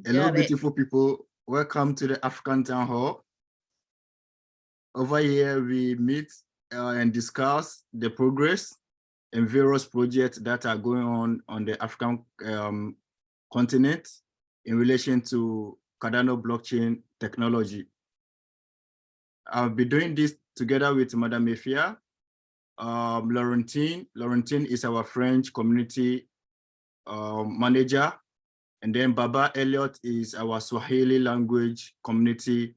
Hello, beautiful people. Welcome to the African Town Hall. Over here, we meet and discuss the progress and various projects that are going on the African continent in relation to Cardano blockchain technology. I'll be doing this together with Madame Efia, Laurentine. Laurentine is our French community manager. And then Baba Elliott is our Swahili language community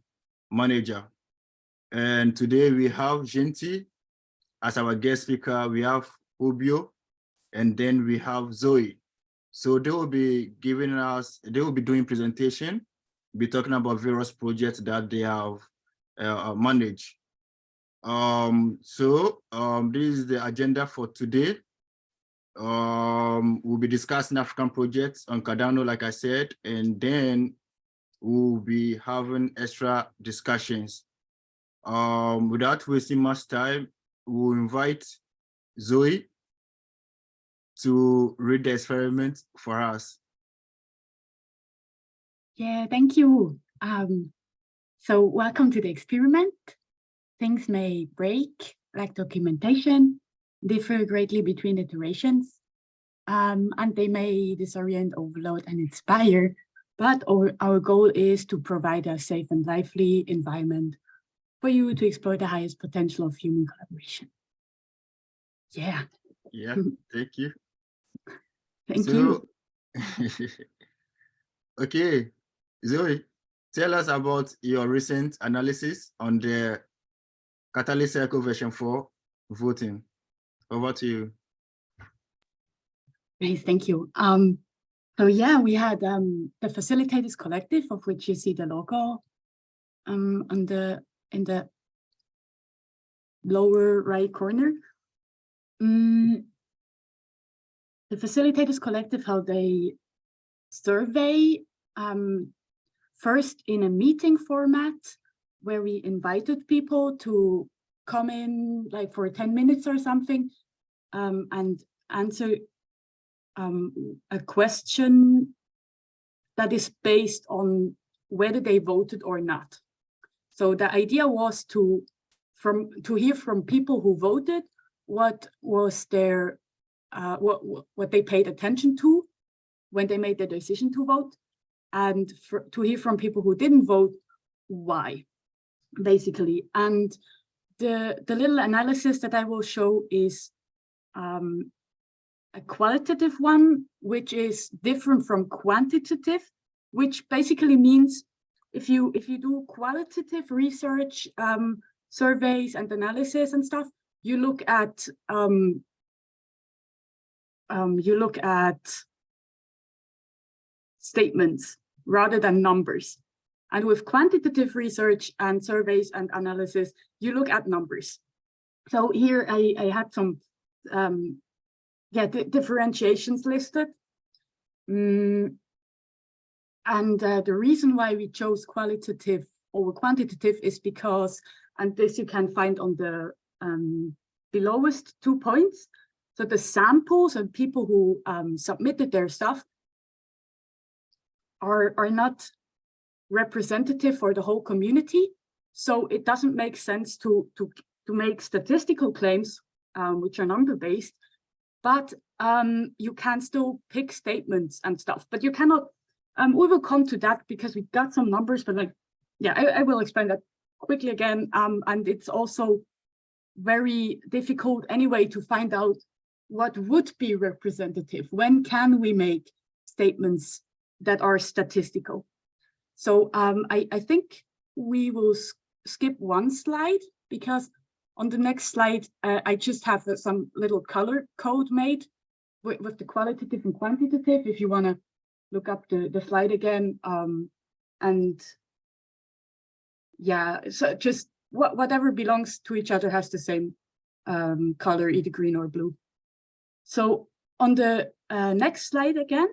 manager. And today we have Jinti as our guest speaker. We have Obio, and then we have Zoe. So they will be doing presentation, be talking about various projects that they have managed. This is the agenda for today. We'll be discussing African projects on Cardano, like I said, and then we'll be having extra discussions. Without wasting much time, we'll invite Zoe to read the experiment for us. Yeah, thank you. So welcome to the experiment. Things may break, like documentation, differ greatly between iterations, and they may disorient, overload, and inspire. But our goal is to provide a safe and lively environment for you to explore the highest potential of human collaboration. Yeah. Yeah, thank you. Thank you. Okay, Zoe, tell us about your recent analysis on the Catalyst Circle version 4 voting. Over to you. Nice, thank you. So yeah, we had the Facilitators Collective, of which you see the logo in the lower right corner. The Facilitators Collective held a survey first in a meeting format where we invited people to come in like for 10 minutes or something and answer a question that is based on whether they voted or not. So the idea was to hear from people who voted what was their what they paid attention to when they made the decision to vote, and to hear from people who didn't vote why, basically. And the little analysis that I will show is a qualitative one, which is different from quantitative, which basically means if you do qualitative research, surveys and analysis and stuff, you look at statements rather than numbers. And with quantitative research and surveys and analysis, you look at numbers. So here I had some differentiations listed. And the reason why we chose qualitative over quantitative is because, and this you can find on the lowest 2 points, so the samples and people who submitted their stuff are not representative for the whole community. So it doesn't make sense to make statistical claims, which are number-based, but you can still pick statements and stuff, but you cannot, we will come to that because we got some numbers, but like, yeah, I will explain that quickly again. And it's also very difficult anyway to find out what would be representative. When can we make statements that are statistical? So I think we will skip one slide, because on the next slide, I just have some little color code made with the qualitative and quantitative, if you want to look up the slide again. And yeah, so just whatever belongs to each other has the same color, either green or blue. So on the next slide again,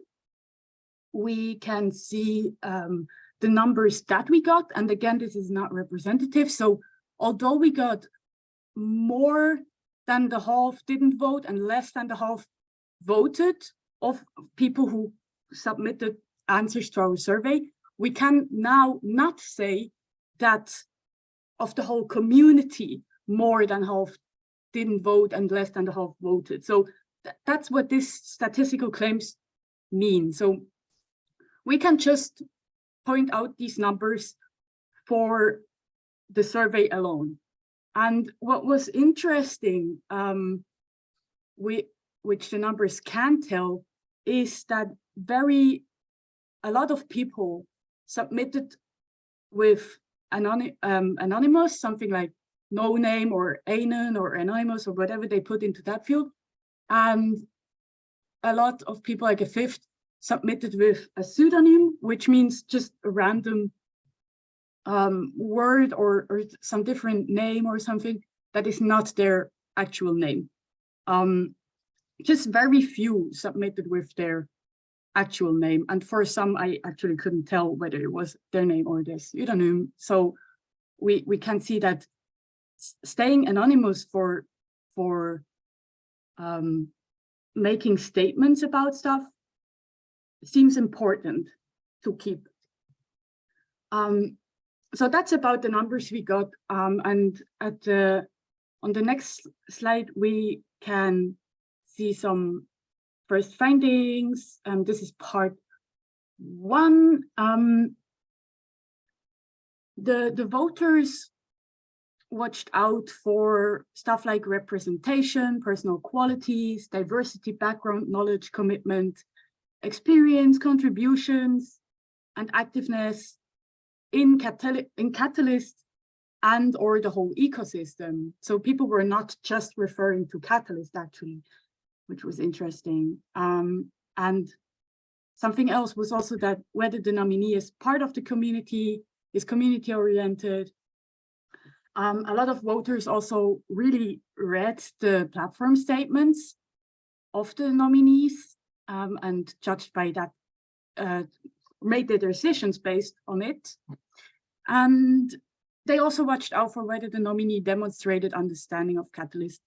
we can see the numbers that we got. And again, this is not representative. So although we got more than the half didn't vote and less than the half voted of people who submitted answers to our survey, we can now not say that of the whole community, more than half didn't vote and less than half voted. So that's what this statistical claims mean. So we can just point out these numbers for the survey alone. And what was interesting, which the numbers can tell, is that a lot of people submitted with anonymous, something like no name or anon or anonymous or whatever they put into that field. And a lot of people, like a fifth, submitted with a pseudonym, which means just a random word or some different name or something that is not their actual name. Just very few submitted with their actual name. And for some, I actually couldn't tell whether it was their name or their pseudonym. So we can see that staying anonymous for making statements about stuff seems important to keep. So that's about the numbers we got. And on the next slide, we can see some first findings. This is part 1. The voters watched out for stuff like representation, personal qualities, diversity, background, knowledge, commitment, experience, contributions, and activeness in Catalyst and or the whole ecosystem. So people were not just referring to Catalyst, actually, which was interesting. And something else was also that whether the nominee is part of the community, is community oriented. A lot of voters also really read the platform statements of the nominees and judged by that, made their decisions based on it. And they also watched out for whether the nominee demonstrated understanding of Catalyst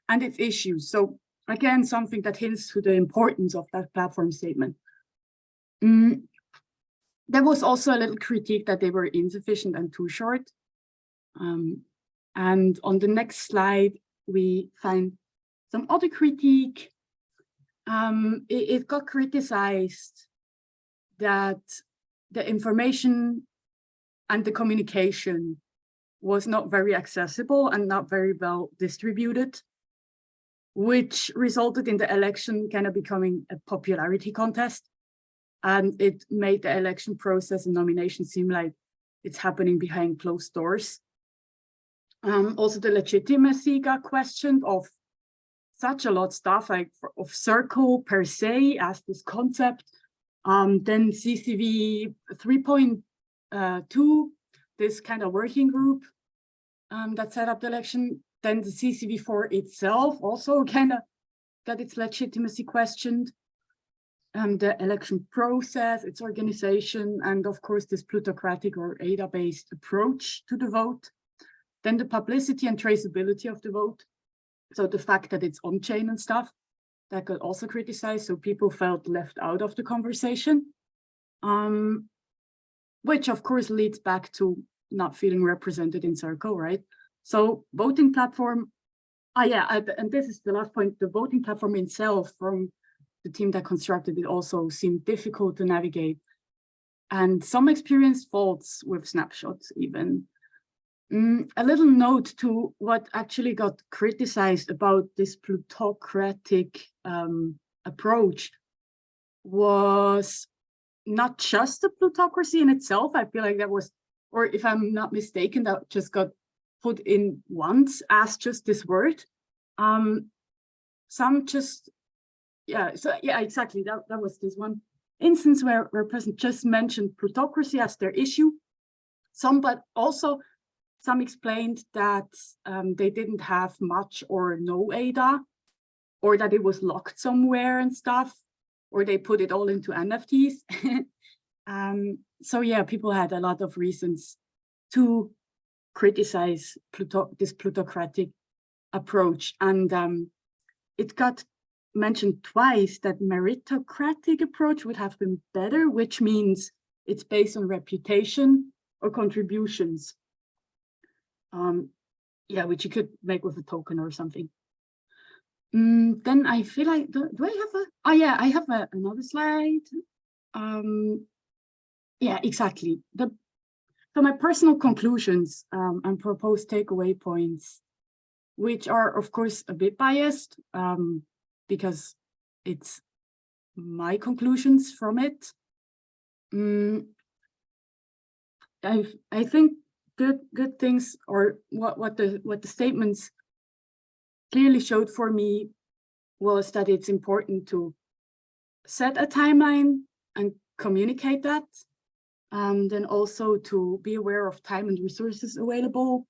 and its issues. So again, something that hints to the importance of that platform statement. There was also a little critique that they were insufficient and too short. And on the next slide, we find some other critique. It got criticized that the information and the communication was not very accessible and not very well distributed, which resulted in the election kind of becoming a popularity contest. And it made the election process and nomination seem like it's happening behind closed doors. Also, the legitimacy got questioned of such a lot of stuff, like of Circle per se as this concept. Then CCV 3.2, this kind of working group that set up the election. Then the CCV4 itself also kind of got its legitimacy questioned. The election process, its organization, and of course this plutocratic or ADA-based approach to the vote. Then the publicity and traceability of the vote. So the fact that it's on-chain and stuff, that got also criticized. So people felt left out of the conversation, which of course leads back to not feeling represented in Circle, right? So voting platform, and this is the last point, the voting platform itself from the team that constructed it also seemed difficult to navigate. And some experienced faults with snapshots even. A little note to what actually got criticized about this plutocratic approach was not just the plutocracy in itself. I feel like that was, or if I'm not mistaken, that just got put in once as just this word. Some just, exactly, that was this one instance where a person just mentioned plutocracy as their issue. But also some explained that they didn't have much or no ADA, or that it was locked somewhere and stuff, or they put it all into NFTs. So yeah, people had a lot of reasons to criticize this plutocratic approach. And it got mentioned twice that meritocratic approach would have been better, which means it's based on reputation or contributions. Yeah, which you could make with a token or something. Then I feel like, do I have a, oh yeah, I have another slide. Yeah, exactly. So my personal conclusions and proposed takeaway points, which are of course a bit biased because it's my conclusions from it. I think good things, or what the statements clearly showed for me was that it's important to set a timeline and communicate that. Then also to be aware of time and resources available,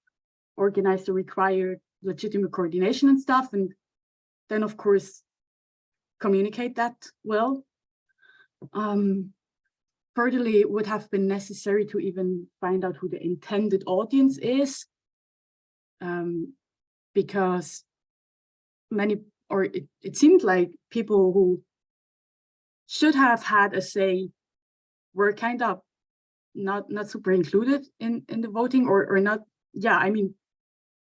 organize the required legitimate coordination and stuff, and then of course communicate that well. Furtherly, it would have been necessary to even find out who the intended audience is, because many, or it seemed like people who should have had a say were kind of not super included in the voting, or not. Yeah, I mean,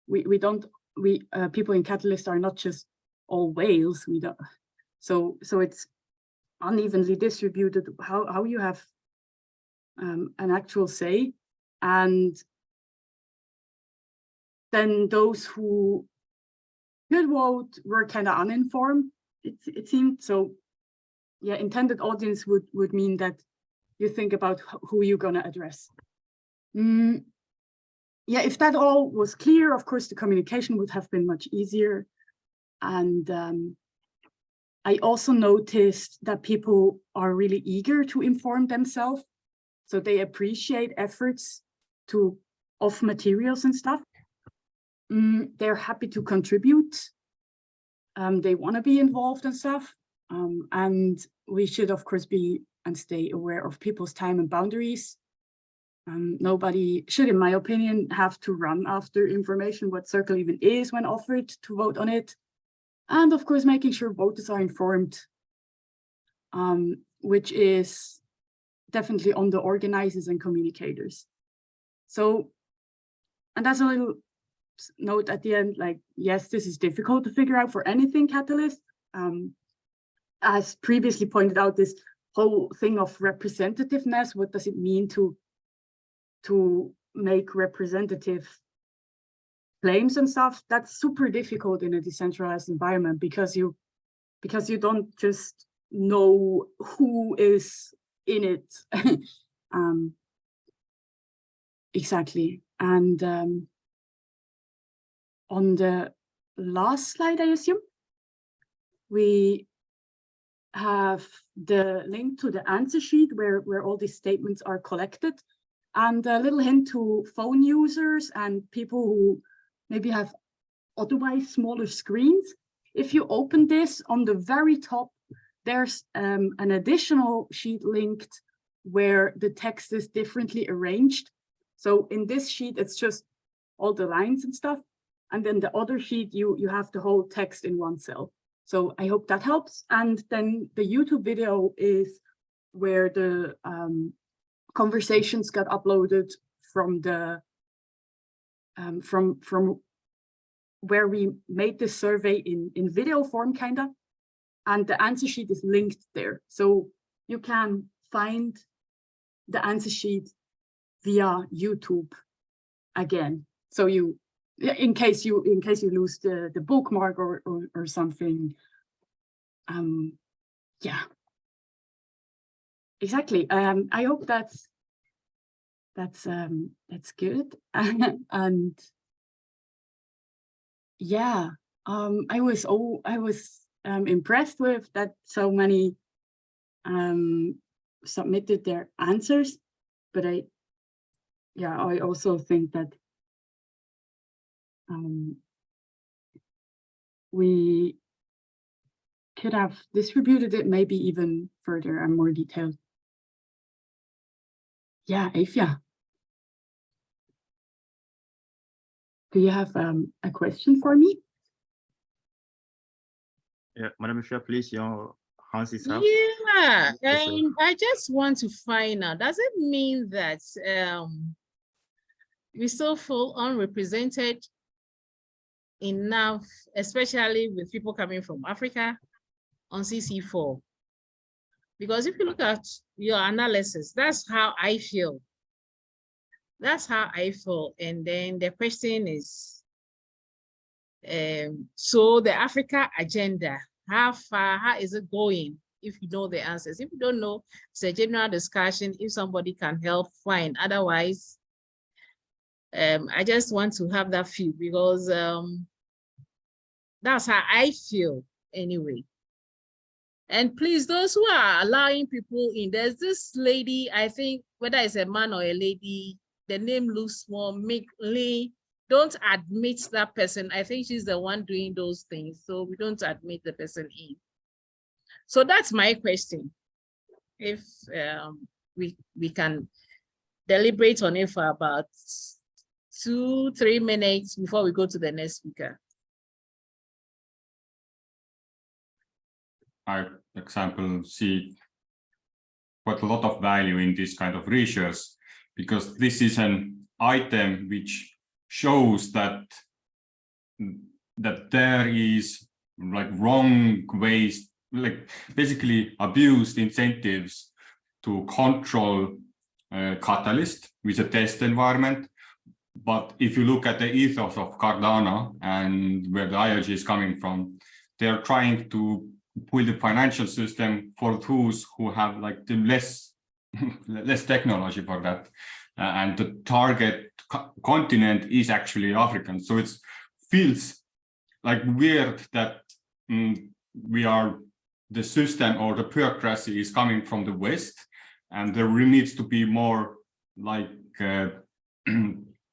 we don't, people in Catalyst are not just all whales. We don't, so it's unevenly distributed how you have an actual say. And then those who could vote were kind of uninformed, it seemed. So yeah, intended audience would mean that you think about who you're going to address. Yeah, if that all was clear, of course, the communication would have been much easier. And I also noticed that people are really eager to inform themselves. So they appreciate efforts to offer materials and stuff. They're happy to contribute. They want to be involved and stuff. And we should, of course, be and stay aware of people's time and boundaries. Nobody should, in my opinion, have to run after information what Circle even is when offered to vote on it. And of course, making sure voters are informed, which is definitely on the organizers and communicators. So, and that's a little note at the end, like, yes, this is difficult to figure out for anything Catalyst. As previously pointed out, this whole thing of representativeness, what does it mean to make representative claims and stuff? That's super difficult in a decentralized environment, because you don't just know who is in it. Exactly. And on the last slide, I assume, we have the link to the answer sheet where all these statements are collected, and a little hint to phone users and people who maybe have otherwise smaller screens. If you open this, on the very top, there's an additional sheet linked where the text is differently arranged. So in this sheet, it's just all the lines and stuff. And then the other sheet, you have the whole text in one cell. So I hope that helps. And then the YouTube video is where the conversations got uploaded from the from where we made this survey in video form, kind of. And the answer sheet is linked there. So you can find the answer sheet via YouTube again. So you, in case you lose the bookmark or something. Yeah, exactly. I hope that's good. And yeah, I was impressed with that so many submitted their answers, but I also think that we could have distributed it maybe even further and more detailed. Yeah, Afia, do you have a question for me? Yeah, Madam Michelle, please, your hands is up. Yeah, Yes, sir. and I just want to find out, does it mean that we still feel unrepresented enough, especially with people coming from Africa on CC4? Because if you look at your analysis, that's how I feel. That's how I feel. And then the question is, so the Africa agenda, how far, how is it going? If you know the answers. If you don't know, it's a general discussion. If somebody can help, fine. Otherwise, I just want to have that feel, because that's how I feel anyway. And please, those who are allowing people in, there's this lady, I think, whether it's a man or a lady, the name looks more Lee. Don't admit that person. I think she's the one doing those things. So we don't admit the person in. So that's my question. If we can deliberate on it for about 2-3 minutes before we go to the next speaker. I, for example, see quite a lot of value in this kind of research, because this is an item which shows that there is like wrong ways, like basically abused incentives to control Catalyst with a test environment. But if you look at the ethos of Cardano and where the IOG is coming from, they are trying to build a financial system for those who have like the less technology for that, and the target continent is actually African. So it feels like weird that the system or the bureaucracy is coming from the West, and there really needs to be more like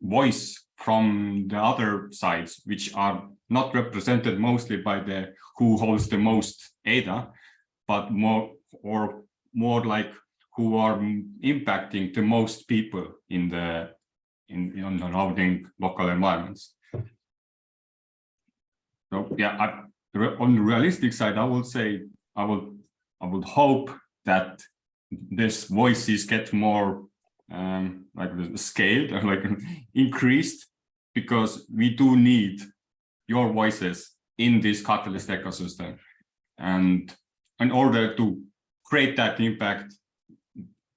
voice from the other sides, which are not represented mostly by the who holds the most ADA, but more like who are impacting the most people in the surrounding local environments. So yeah, on the realistic side, I would say I would hope that these voices get more like scaled or like increased, because we do need your voices in this Catalyst ecosystem. And in order to create that impact,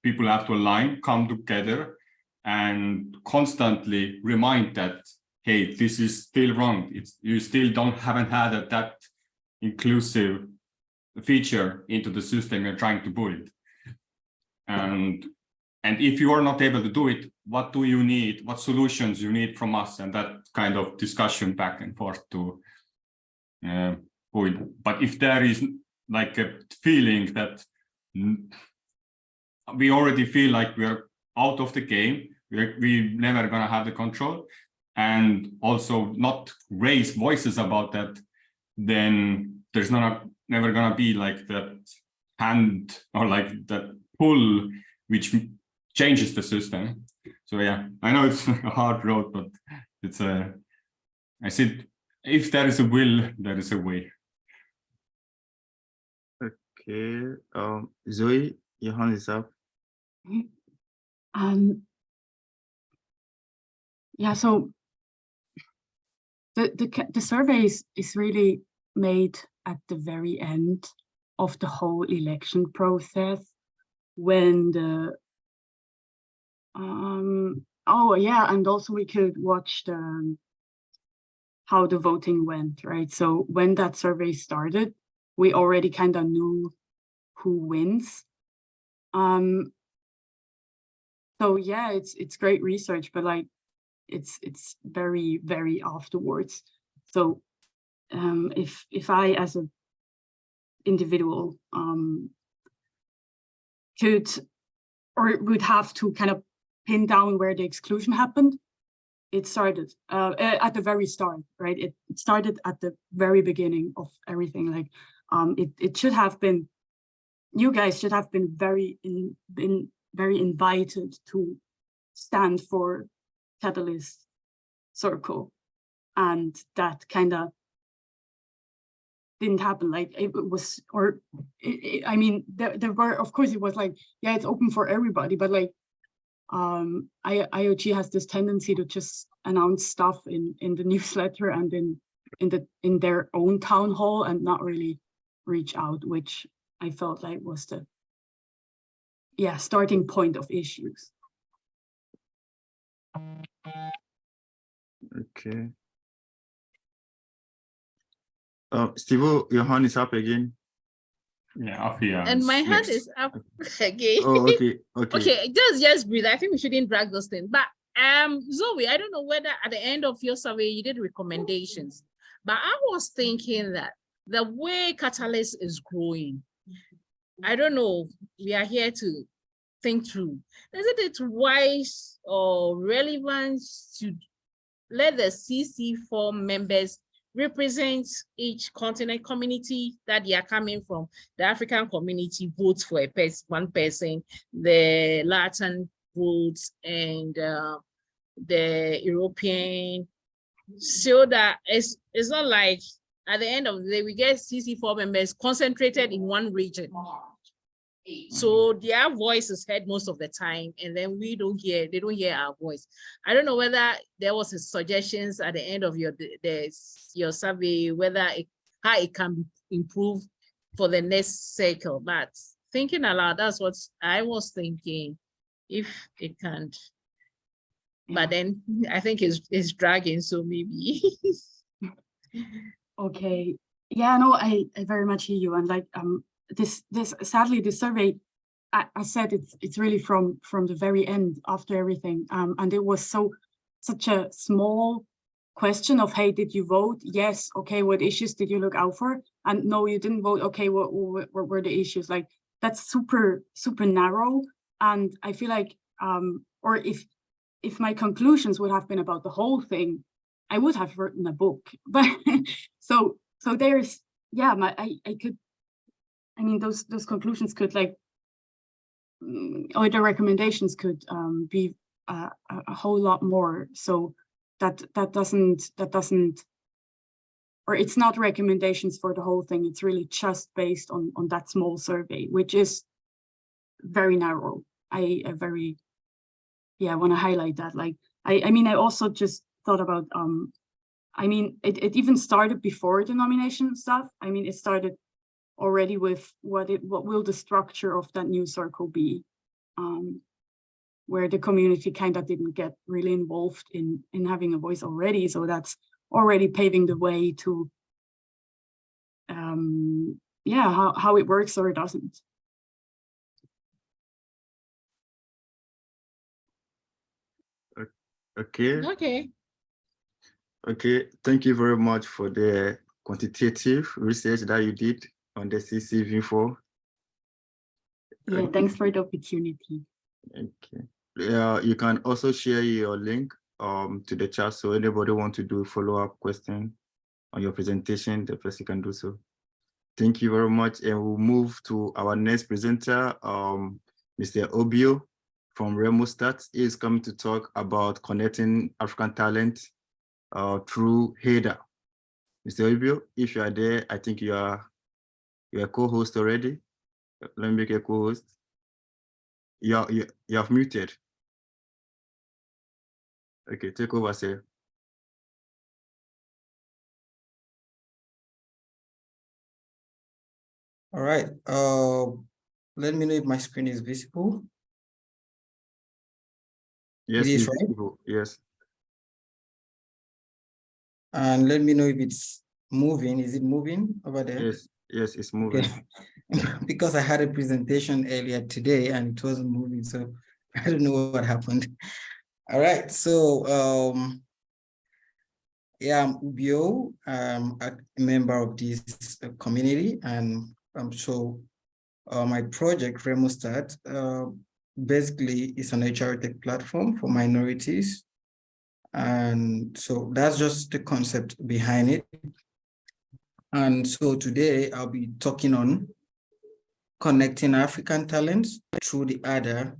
people have to align, come together, and constantly remind that, hey, this is still wrong. You still haven't had that inclusive feature into the system you're trying to build. And if you are not able to do it, what do you need? What solutions you need from us? And that kind of discussion back and forth to but if there is like a feeling that we already feel like we're out of the game, we're never going to have the control, and also not raise voices about that, then there's never going to be like that hand or like that pull which changes the system. So yeah, I know it's a hard road, but it's I said, if there is a will, there is a way. Okay, Zoe, your hand is up. Yeah, so the survey is really made at the very end of the whole election process, when the oh yeah, and also we could watch how the voting went, right? So when that survey started, we already kind of knew who wins. So yeah, it's great research, but like it's very, very afterwards. So if I as an individual could or would have to kind of pin down where the exclusion happened, it started at the very start, right? It started at the very beginning of everything. Like it should have been, you guys should have been very invited to stand for Catalyst Circle, and that kind of didn't happen. Like it was, or I mean, there were, of course, it was like, yeah, it's open for everybody, but like IoT has this tendency to just announce stuff in the newsletter and in their own town hall and not really reach out, which I felt like was the starting point of issues. Okay. Steve, your hand is up again. Yeah, Afia. And my hand next. is up again. Oh, okay, okay. Okay, just breathe. I think we shouldn't drag those things. But Zoe, I don't know whether at the end of your survey you did recommendations, but I was thinking that the way Catalyst is growing, I don't know, we are here to think through. Isn't it wise or relevant to let the CC4 members represent each continent community that they are coming from? The African community votes for one person, the Latin votes, and the European, so that it's not like at the end of the day we get CC4 members concentrated in one region. So their voice is heard most of the time, and then they don't hear our voice. I don't know whether there was a suggestions at the end of your survey, whether how it can be improved for the next cycle. But thinking aloud, that's what I was thinking, if it can't. But then I think it's dragging, so maybe. Okay. Yeah, no, I very much hear you. And like this sadly the survey, I said it's really from the very end after everything. And it was such a small question of, hey, did you vote? Yes. Okay, what issues did you look out for? And no, you didn't vote. Okay, what were the issues? Like that's super narrow. And I feel like or if my conclusions would have been about the whole thing, I would have written a book. But so there's, yeah, I mean, those conclusions could like, or the recommendations could be a whole lot more. So that doesn't, or it's not recommendations for the whole thing. It's really just based on that small survey, which is very narrow. I want to highlight that. Like, I mean, I also just thought about, I mean, it even started before the nomination stuff. I mean, it started already with what will the structure of that new circle be, where the community kind of didn't get really involved in having a voice already. So that's already paving the way to, how it works or it doesn't. Okay. Okay, thank you very much for the quantitative research that you did on the CCV4. Yeah, thanks for the opportunity. Okay. You can also share your link to the chat, so anybody want to do a follow-up question on your presentation, the person can do so. Thank you very much, and we'll move to our next presenter, Mr. Obio from Remostat. He is coming to talk about connecting African talent through HEDA. Mr. Obio, if you are there, I think you are a co-host already. Let me make a co-host. You have muted. Okay, take over, sir. All right. Let me know if my screen is visible. Yes, it is, it's right? visible. Yes. And let me know if it's moving. Is it moving over there? Yes, it's moving. Okay. Because I had a presentation earlier today and it wasn't moving, so I don't know what happened. All right. So yeah, I'm Ubio. I'm a member of this community, and so my project Remostat basically is an HR tech platform for minorities. And so that's just the concept behind it. And so today I'll be talking on connecting African talents through the ADA.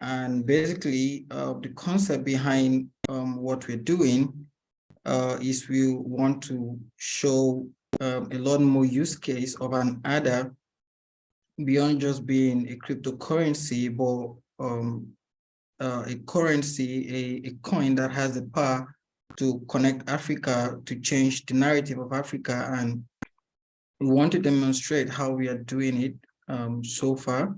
And basically the concept behind what we're doing is we want to show a lot more use case of an adder beyond just being a cryptocurrency, but a currency, a coin that has the power to connect Africa, to change the narrative of Africa. And we want to demonstrate how we are doing it so far.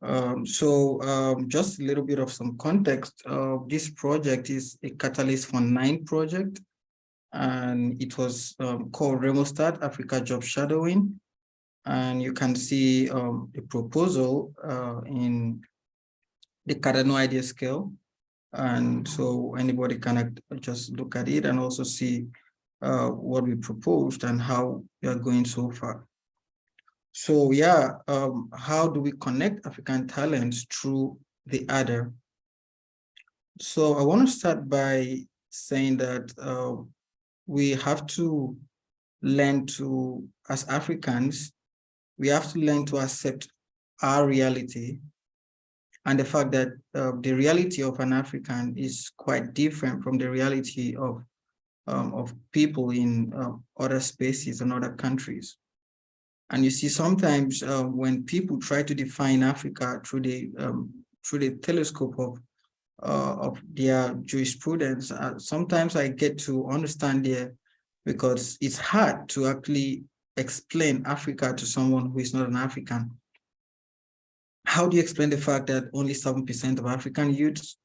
Just a little bit of some context. This project is a Catalyst for 9 project, and it was called Remostart Africa Job Shadowing. And you can see the proposal in the Cardano idea scale. And so anybody can just look at it and also see what we proposed and how we are going so far. So yeah, how do we connect African talents through the adder? So I want to start by saying that we have to learn to, as Africans, we have to learn to accept our reality and the fact that the reality of an African is quite different from the reality of people in other spaces and other countries. And you see, sometimes when people try to define Africa through the telescope of their jurisprudence, sometimes I get to understand there, because it's hard to actually explain Africa to someone who is not an African. How do you explain the fact that only 7% of African youths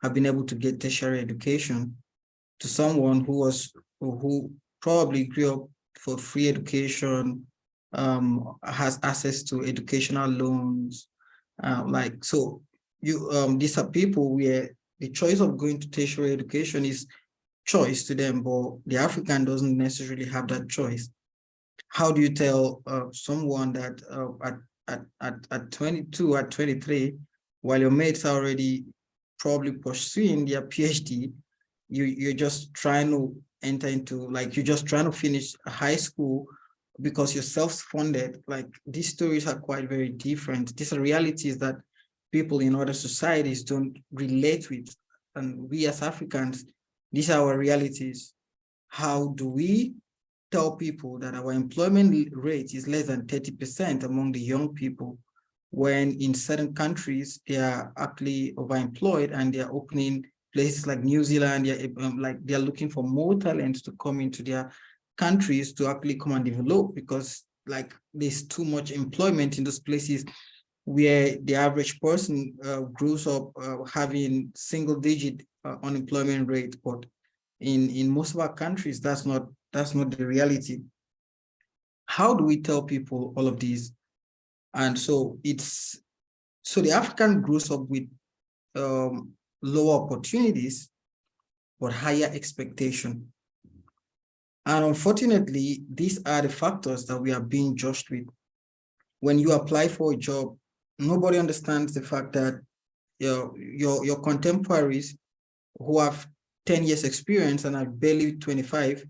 have been able to get tertiary education to someone who probably grew up for free education, has access to educational loans, so these are people where the choice of going to tertiary education is choice to them, but the African doesn't necessarily have that choice. How do you tell someone that at 22, at 23, while your mates are already probably pursuing their PhD, you're just trying to enter into, you're just trying to finish high school because you're self-funded? Like, these stories are quite very different. These are realities that people in other societies don't relate with. And we as Africans, these are our realities. How do we tell people that our employment rate is less than 30% among the young people, when in certain countries they are actually overemployed and they are opening places like New Zealand, they're looking for more talents to come into their countries to actually come and develop, because there's too much employment in those places where the average person grows up having single-digit unemployment rate. But in most of our countries, that's not the reality. How do we tell people all of these? And so the African grows up with lower opportunities, but higher expectation. And unfortunately, these are the factors that we are being judged with. When you apply for a job, nobody understands the fact that your contemporaries who have 10 years experience and are barely 25,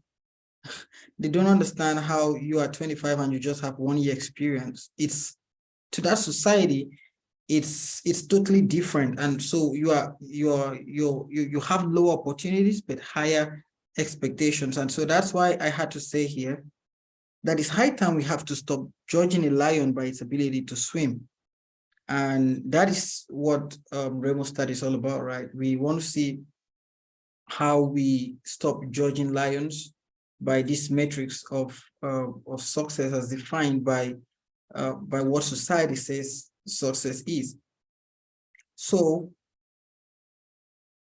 they don't understand how you are 25 and you just have 1 year experience. It's, to that society, it's totally different. And so you have lower opportunities but higher expectations. And so that's why I had to say here that it's high time we have to stop judging a lion by its ability to swim. And that is what Remostart is all about, right? We want to see how we stop judging lions by this matrix of success as defined by what society says success is. So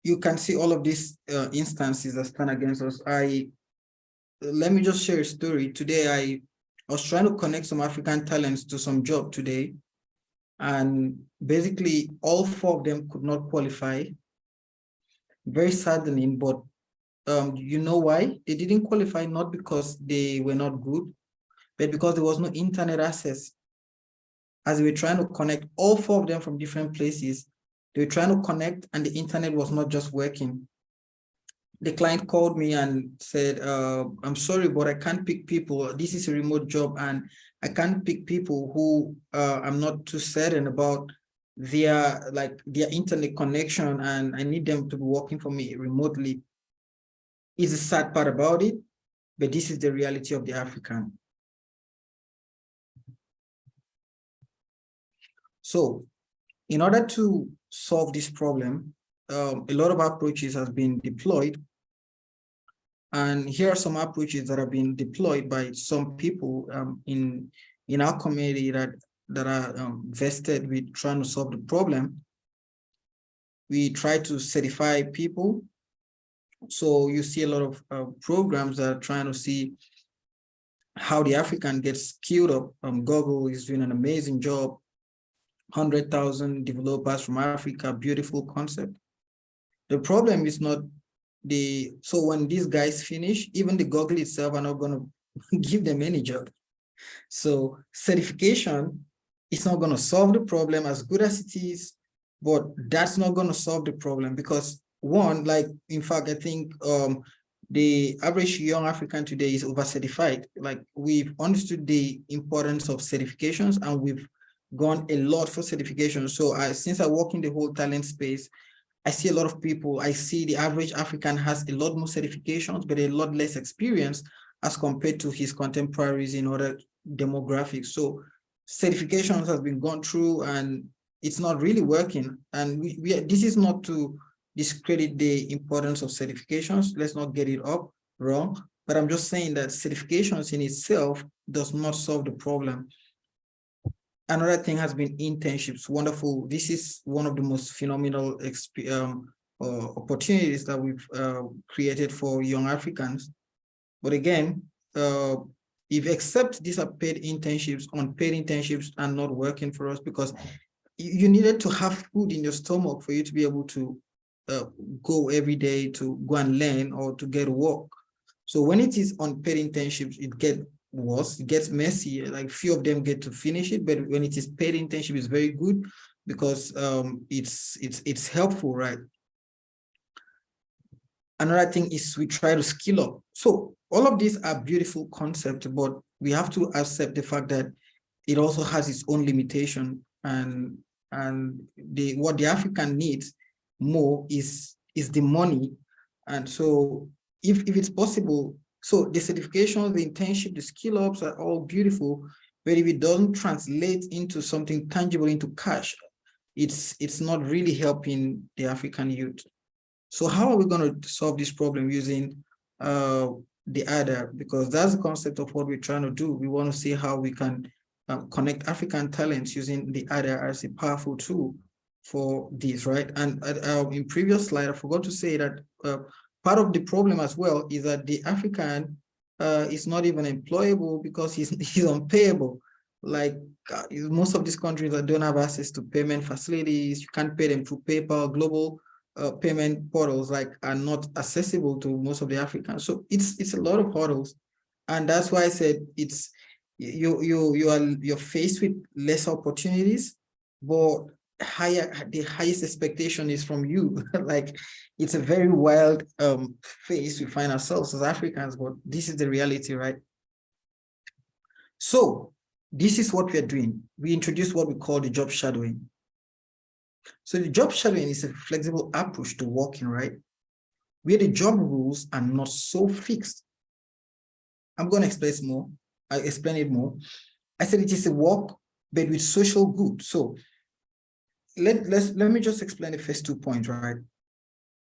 you can see all of these instances that stand against us. Let me just share a story. Today, I was trying to connect some African talents to some job today, and basically all 4 of them could not qualify. Very saddening, but you know why? They didn't qualify, not because they were not good, but because there was no internet access. As we were trying to connect all 4 of them from different places, they were trying to connect and the internet was not just working. The client called me and said, I'm sorry, but I can't pick people. This is a remote job and I can't pick people who I'm not too certain about their internet connection, and I need them to be working for me remotely. Is the sad part about it. but this is the reality of the African. So in order to solve this problem, a lot of approaches has been deployed. And here are some approaches that have been deployed by some people in our community that are vested with trying to solve the problem. We try to certify people. So you see a lot of programs that are trying to see how the African gets skilled up. Google is doing an amazing job. 100,000 developers from Africa, beautiful concept. The problem is not so when these guys finish, even the Google itself are not going to give them any job. So certification is not going to solve the problem as good as it is, but that's not going to solve the problem because one, like, in fact, I think the average young African today is over-certified. Like, we've understood the importance of certifications and we've gone a lot for certification. So since I work in the whole talent space, I see a lot of people. I see the average African has a lot more certifications, but a lot less experience as compared to his contemporaries in other demographics. So certifications has been gone through and it's not really working. And this is not to discredit the importance of certifications. Let's not get it up wrong. But I'm just saying that certifications in itself does not solve the problem. Another thing has been internships. Wonderful. This is one of the most phenomenal opportunities that we've created for young Africans. But again, if except these are paid internships, unpaid internships are not working for us because you needed to have food in your stomach for you to be able to go every day to go and learn or to get work. So when it is unpaid internships, it gets worse, it gets messy. Like few of them get to finish it, but when it is paid internship, it's very good because it's helpful, right? Another thing is we try to skill up. So all of these are beautiful concepts, but we have to accept the fact that it also has its own limitation, and what the African needs more is the money. And so if it's possible, so the certifications, the internship, the skill ups are all beautiful, but if it doesn't translate into something tangible, into cash, it's not really helping the African youth. So how are we going to solve this problem using the ADA? Because that's the concept of what we're trying to do. We want to see how we can connect African talents using the ADA as a powerful tool for this, right? And in previous slide, I forgot to say that part of the problem as well is that the African is not even employable because he's unpayable. Like most of these countries that don't have access to payment facilities, you can't pay them through PayPal. Global payment portals are not accessible to most of the Africans. So it's a lot of hurdles, and that's why I said it's you're faced with less opportunities, but the highest expectation is from you. Like it's a very wild phase we find ourselves as Africans, but this is the reality, right? So this is what we are doing. We introduced what we call the job shadowing. So the job shadowing is a flexible approach to working, right? Where the job rules are not so fixed. I'm going to explain it more. I said it is a work, but with social good. So let me just explain the first 2 points, right?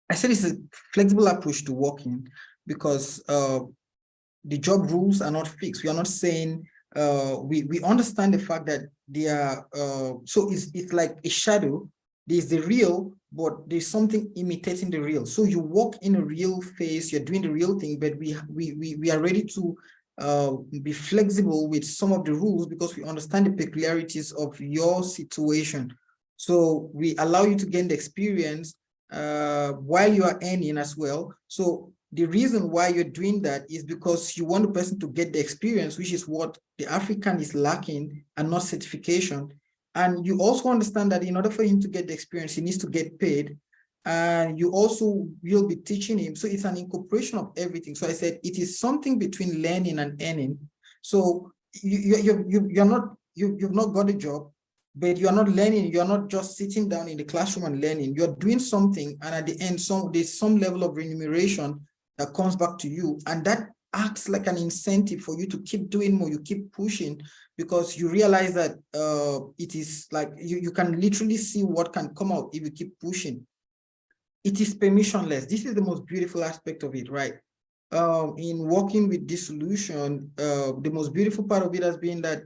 I said it's a flexible approach to working because the job rules are not fixed. We are not saying we understand the fact that they are so it's like a shadow. There's the real, but there's something imitating the real. So you walk in a real phase, you're doing the real thing, but we are ready to be flexible with some of the rules because we understand the peculiarities of your situation. So we allow you to gain the experience while you are earning as well. So the reason why you're doing that is because you want the person to get the experience, which is what the African is lacking, and not certification. And you also understand that in order for him to get the experience, he needs to get paid. And you also will be teaching him. So it's an incorporation of everything. So I said it is something between learning and earning. So you've not got a job, but you're not learning. You're not just sitting down in the classroom and learning. You're doing something, and at the end, there's some level of remuneration that comes back to you. And that acts like an incentive for you to keep doing more, you keep pushing, because you realize that it is like you can literally see what can come out if you keep pushing. It is permissionless. This is the most beautiful aspect of it, right? In working with this solution, the most beautiful part of it has been that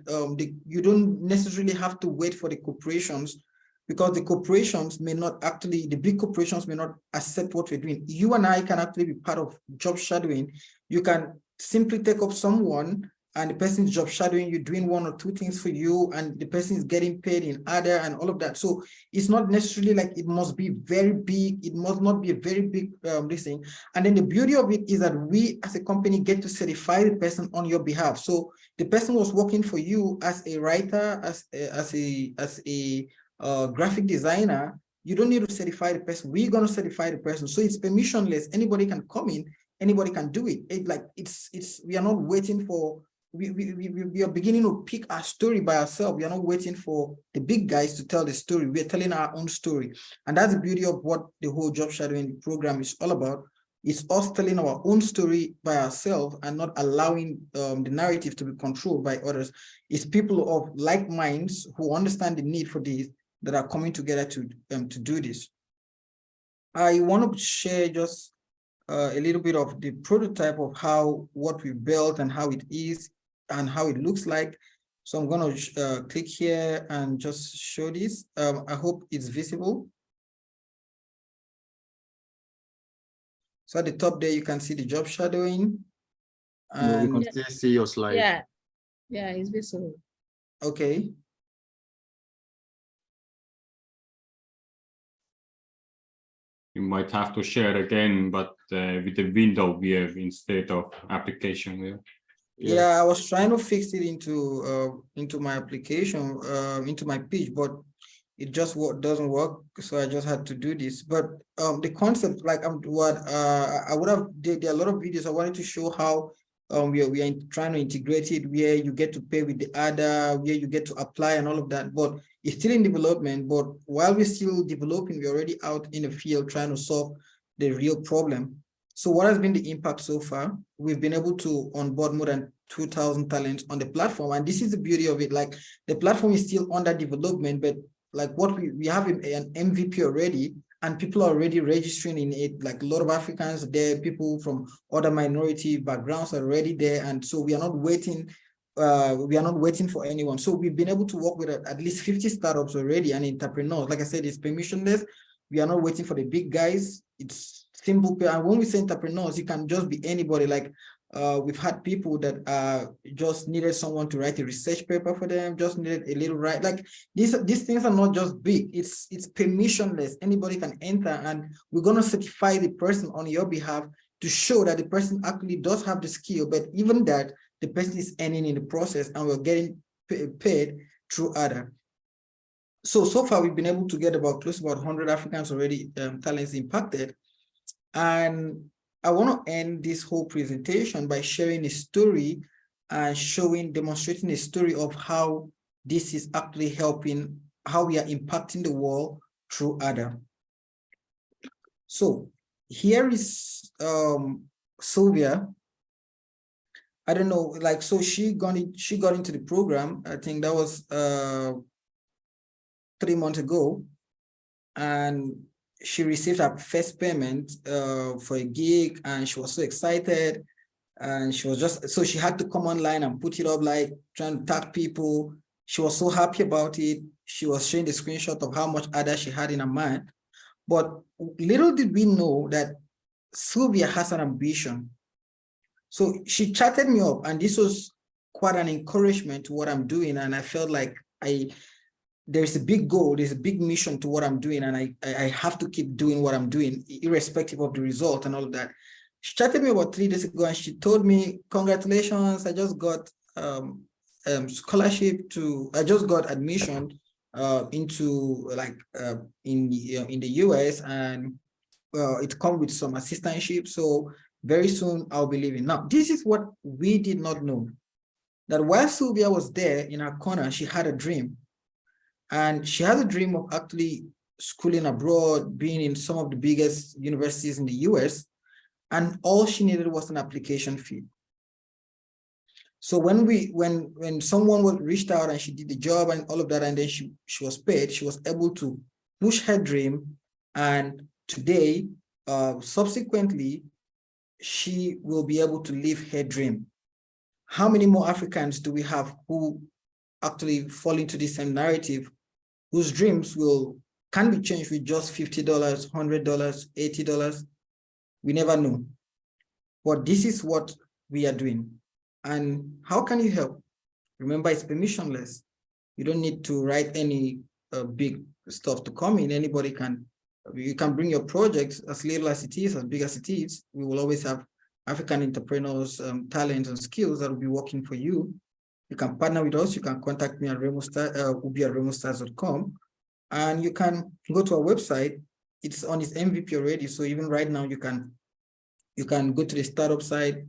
you don't necessarily have to wait for the corporations, because the corporations may not actually, the big corporations may not accept what we're doing. You and I can actually be part of job shadowing. You can simply take up someone and the person is job shadowing you, doing 1 or 2 things for you, and the person is getting paid in other and all of that. So it's not necessarily like it must be very big. It must not be a very big this thing. And then the beauty of it is that we as a company get to certify the person on your behalf. So the person was working for you as a writer, as a graphic designer. You don't need to certify the person. We're going to certify the person. So it's permissionless. Anybody can come in. Anybody can do it. We are not waiting for. We are beginning to pick our story by ourselves. We are not waiting for the big guys to tell the story. We are telling our own story. And that's the beauty of what the whole job shadowing program is all about. It's us telling our own story by ourselves and not allowing the narrative to be controlled by others. It's people of like minds who understand the need for this that are coming together to do this. I want to share just a little bit of the prototype of what we built and how it is and how it looks like. So I'm going to click here and just show this. I hope it's visible. So at the top there, you can see the job shadowing. No, we And can still see your slide. Yeah, it's visible. okay. You might have to share again, but with the window view instead of application view. Yeah, I was trying to fix it into my application, into my pitch, but it just doesn't work. So I just had to do this. But the concept, like I would have, there are a lot of videos. I wanted to show how we are trying to integrate it, where you get to pay with the ADA, where you get to apply and all of that. But it's still in development. But while we're still developing, we're already out in the field trying to solve the real problem. So what has been the impact so far? We've been able to onboard more than 2,000 talents on the platform. And this is the beauty of it. Like the platform is still under development, but like what we have an MVP already, and people are already registering in it. Like a lot of Africans there, people from other minority backgrounds are already there. And so we are not waiting. We are not waiting for anyone. So we've been able to work with at least 50 startups already and entrepreneurs. Like I said, it's permissionless. We are not waiting for the big guys. It's simple. And when we say entrepreneurs, it can just be anybody. Like we've had people that just needed someone to write a research paper for them, just needed a little right. Like these things are not just big. It's permissionless. Anybody can enter, and we're gonna certify the person on your behalf to show that the person actually does have the skill. But even that, the person is earning in the process, and we're getting paid through ADA. So far, we've been able to get close to about 100 Africans already talents impacted. And I want to end this whole presentation by sharing a story and demonstrating a story of how this is actually helping, how we are impacting the world through ADA. So here is Sylvia. I don't know, like, so she got into the program. I think that was 3 months ago, and she received her first payment for a gig, and she was so excited, and she was just, so she had to come online and put it up, like trying to tag people. She was so happy about it. She was showing the screenshot of how much ADA she had in her mind. But little did we know that Sylvia has an ambition. So she chatted me up, and this was quite an encouragement to what I'm doing. And I felt like there's a big goal, there's a big mission to what I'm doing, and I have to keep doing what I'm doing, irrespective of the result and all of that. She chatted me about 3 days ago, and she told me, congratulations, I just got scholarship I just got admission into like in the US, and it comes with some assistantship. So very soon I'll be leaving. Now, this is what we did not know, that while Sylvia was there in her corner, she had a dream. And she has a dream of actually schooling abroad, being in some of the biggest universities in the US. And all she needed was an application fee. So when someone was reached out and she did the job and all of that, and then she was paid, she was able to push her dream. And today, subsequently, she will be able to live her dream. How many more Africans do we have who actually fall into the same narrative, whose dreams can be changed with just $50, $100, $80? We never know. But this is what we are doing. And how can you help? Remember, it's permissionless. You don't need to write any big stuff to come in. Anybody can, you can bring your projects as little as it is, as big as it is. We will always have African entrepreneurs, talents and skills that will be working for you. You can partner with us. You can contact me at ubi@remostars.com, and you can go to our website. It's on its MVP already. So even right now, you can go to the startup side.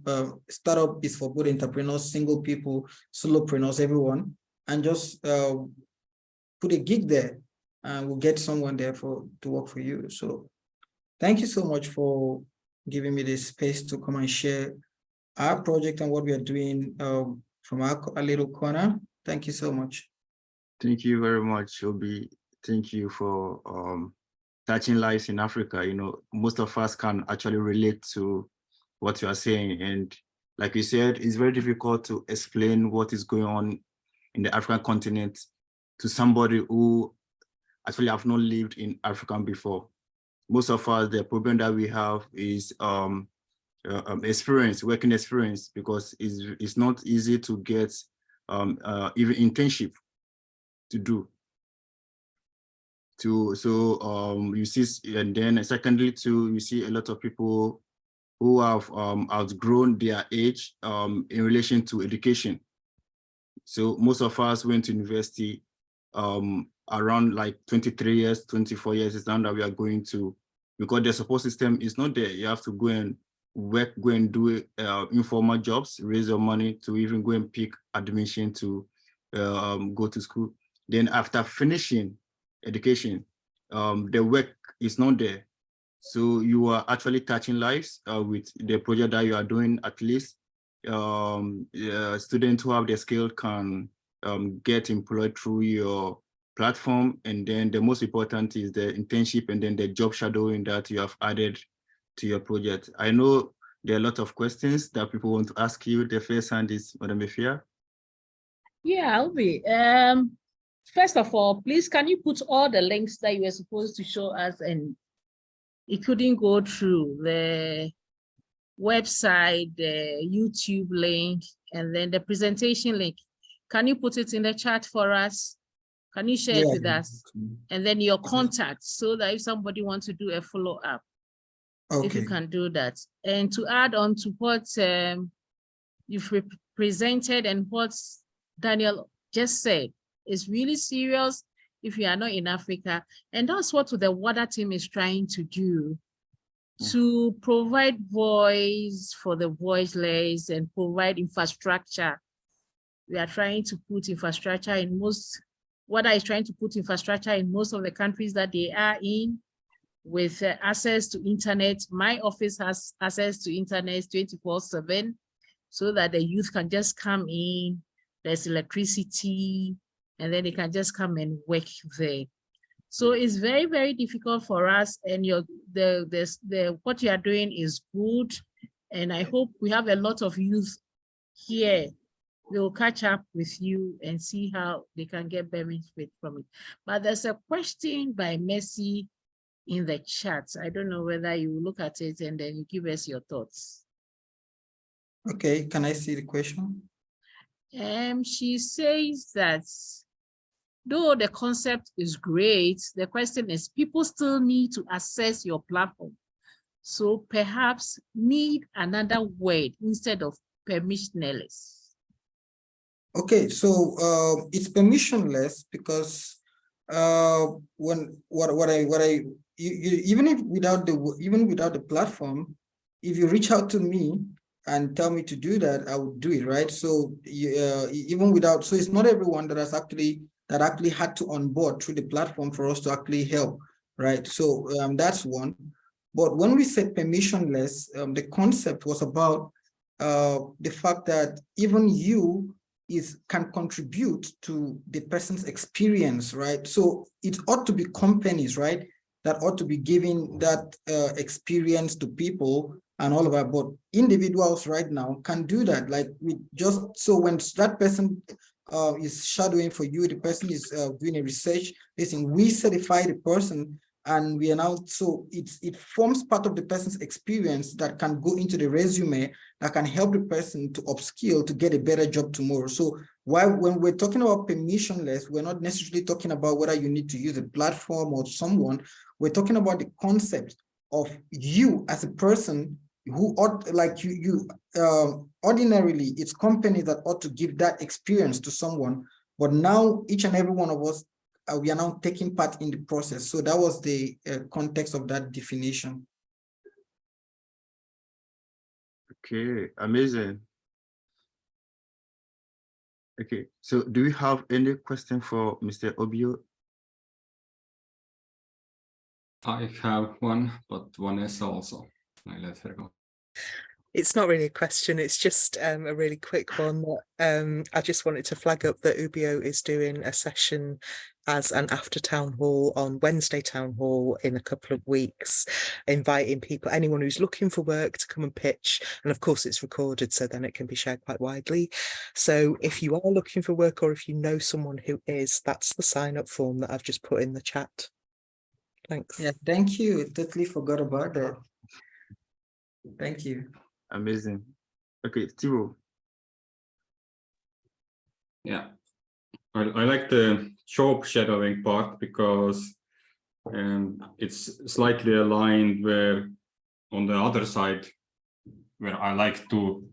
Startup is for both entrepreneurs, single people, solopreneurs, everyone, and just put a gig there, and we'll get someone there to work for you. So thank you so much for giving me this space to come and share our project and what we are doing from our little corner. Thank you so much. Thank you very much, Obi. Thank you for touching lives in Africa. You know, most of us can actually relate to what you are saying. And like you said, it's very difficult to explain what is going on in the African continent to somebody who actually have not lived in Africa before. Most of us, the problem that we have is working experience, because it's not easy to get even internship to do. You see, and then secondly too, you see a lot of people who have outgrown their age in relation to education. So most of us went to university around like 23 years, 24 years is now that we are going to, because the support system is not there. You have to go and work, go and do informal jobs, raise your money to even go and pick admission to go to school. Then after finishing education, the work is not there. So you are actually touching lives with the project that you are doing. At least students who have the skill can get employed through your platform. And then the most important is the internship and then the job shadowing that you have added to your project. I know there are a lot of questions that people want to ask you. The first hand is Madam Efia. Yeah, I'll be. First of all, please, can you put all the links that you were supposed to show us and it couldn't go through, the website, the YouTube link, and then the presentation link? Can you put it in the chat for us? Can you share it with us? And then your contacts, so that if somebody wants to do a follow-up, if you can do that. And to add on to what you've presented and what Daniel just said, is really serious if you are not in Africa. And that's what the WADA team is trying to do, to provide voice for the voiceless and provide infrastructure. We are trying to put infrastructure in most, WADA is trying to put infrastructure in most of the countries that they are in, with access to internet. My office has access to internet 24/7, so that the youth can just come in, there's electricity, and then they can just come and work there. So it's very, very difficult for us, and what you are doing is good. And I hope we have a lot of youth here. They will catch up with you and see how they can get benefit from it. But there's a question by Mercy in the chat. I don't know whether you look at it and then you give us your thoughts. Okay, can I see the question? She says that though the concept is great, the question is people still need to access your platform. So perhaps need another word instead of permissionless. Okay, so it's permissionless because even without the platform, if you reach out to me and tell me to do that, I would do it, right? So even without, so it's not everyone that actually had to onboard through the platform for us to actually help, right? So that's one. But when we said permissionless, the concept was about the fact that even you can contribute to the person's experience, right? So it ought to be companies, right, that ought to be giving that experience to people and all of that. But individuals right now can do that. Like we just, so when that person is shadowing for you, the person is doing a research, listen, we certify the person, and we are now, so it forms part of the person's experience that can go into the resume, that can help the person to upskill to get a better job tomorrow. So when we're talking about permissionless, we're not necessarily talking about whether you need to use a platform or someone. We're talking about the concept of you as a person who ought, like ordinarily, it's companies that ought to give that experience to someone. But now each and every one of us, we are now taking part in the process. So that was the context of that definition. Okay, amazing. Okay, so do we have any question for Mr. Obio? I have one, but Vanessa also. I let her go. It's not really a question, it's just a really quick one. I just wanted to flag up that Ubio is doing a session as an after town hall on Wednesday town hall in a couple of weeks, inviting people, anyone who's looking for work, to come and pitch. And of course it's recorded, so then it can be shared quite widely. So if you are looking for work, or if you know someone who is, that's the sign up form that I've just put in the chat. Thanks. Yeah, thank you. Totally forgot about that. Thank you. Amazing. Okay, Tiro. Yeah, I like the job shadowing part because it's slightly aligned where on the other side, where I like to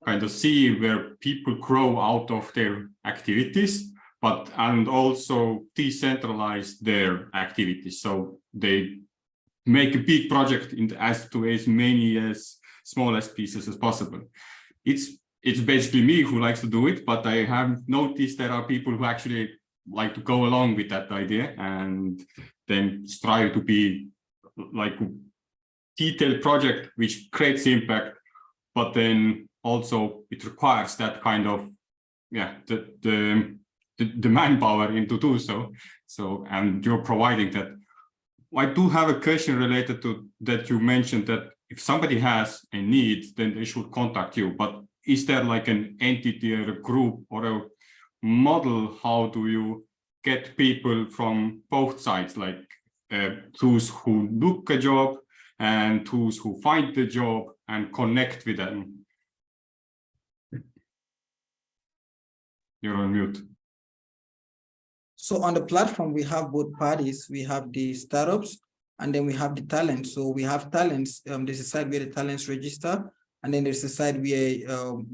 kind of see where people grow out of their activities, and also decentralize their activities. So they make a big project to as many as smallest pieces as possible. It's basically me who likes to do it, but I have noticed there are people who actually like to go along with that idea and then strive to be like a detailed project which creates impact, but then also it requires that kind of, yeah, the manpower into do so. So, and you're providing that. I do have a question related to that. You mentioned that if somebody has a need, then they should contact you. But is there like an entity or a group or a model? How do you get people from both sides, like those who look a job and those who find the job, and connect with them? You're on mute. So on the platform, we have both parties. We have the startups, and then we have the talents. So we have talents. There's a side where the talents register, and then there's a side where